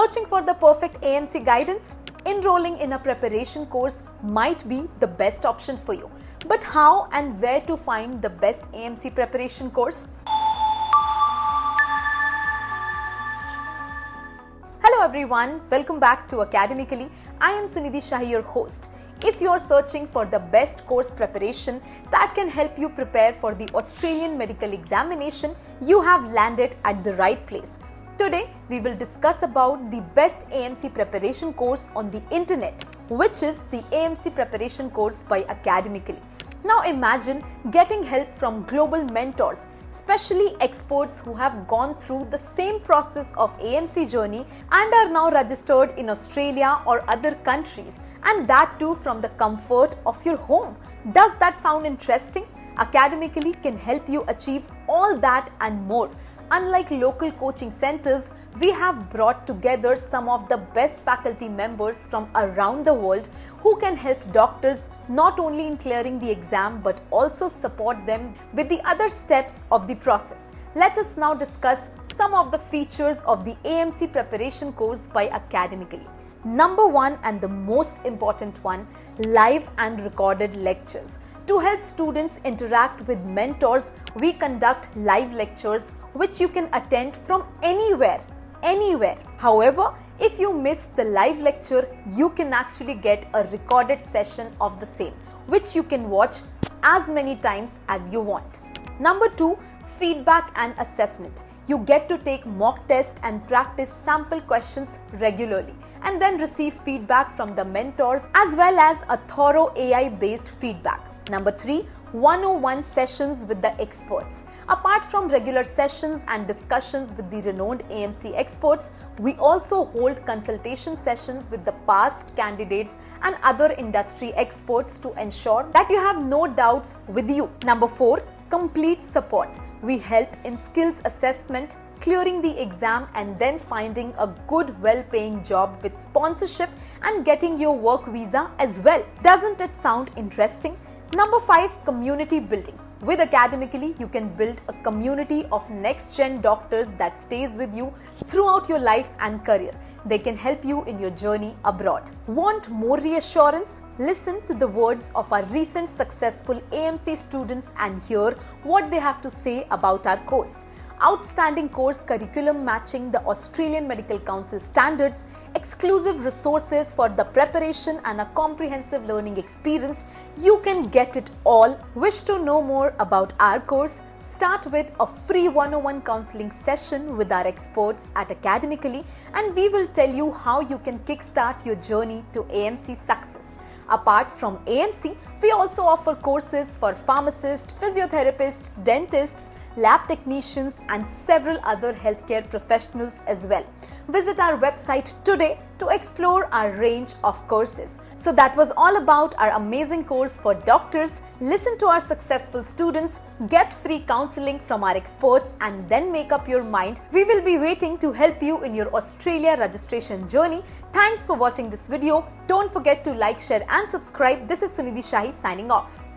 Searching for the perfect AMC guidance? Enrolling in a preparation course might be the best option for you. But how and where to find the best AMC preparation course? Hello everyone, welcome back to Academically. I am Sunidhi Shahi, your host. If you are searching for the best course preparation that can help you prepare for the Australian medical examination, you have landed at the right place. Today, we will discuss about the best AMC preparation course on the internet, which is the AMC preparation course by Academically. Now imagine getting help from global mentors, especially experts who have gone through the same process of AMC journey and are now registered in Australia or other countries, and that too from the comfort of your home. Does that sound interesting? Academically can help you achieve all that and more. Unlike local coaching centers, we have brought together some of the best faculty members from around the world who can help doctors not only in clearing the exam but also support them with the other steps of the process. Let us now discuss some of the features of the AMC preparation course by Academically. Number one and the most important one, live and recorded lectures. To help students interact with mentors, we conduct live lectures which you can attend from anywhere. However, if you miss the live lecture, you can actually get a recorded session of the same, which you can watch as many times as you want. Number two, feedback and assessment. You get to take mock test and practice sample questions regularly and then receive feedback from the mentors as well as a thorough AI-based feedback. Number three, 101 sessions with the experts. Apart from regular sessions and discussions with the renowned AMC experts, we also hold consultation sessions with the past candidates and other industry experts to ensure that you have no doubts with you. Number four, complete support. We help in skills assessment, clearing the exam and then finding a good well-paying job with sponsorship and getting your work visa as well. Doesn't it sound interesting? Number five, community building. With Academically, you can build a community of next-gen doctors that stays with you throughout your life and career. They can help you in your journey abroad. Want more reassurance? Listen to the words of our recent successful AMC students and hear what they have to say about our course. Outstanding course curriculum matching the Australian Medical Council standards, exclusive resources for the preparation and a comprehensive learning experience. You can get it all. Wish to know more about our course? Start with a free 101 counseling session with our experts at Academically, and we will tell you how you can kickstart your journey to AMC success. Apart from AMC, we also offer courses for pharmacists, physiotherapists, dentists, lab technicians and several other healthcare professionals as well. Visit our website today to explore our range of courses. So that was all about our amazing course for doctors. Listen to our successful students, get free counseling from our experts and then make up your mind. We will be waiting to help you in your Australia registration journey. Thanks for watching this video. Don't forget to like, share and subscribe. This is Sunidhi Shahi signing off.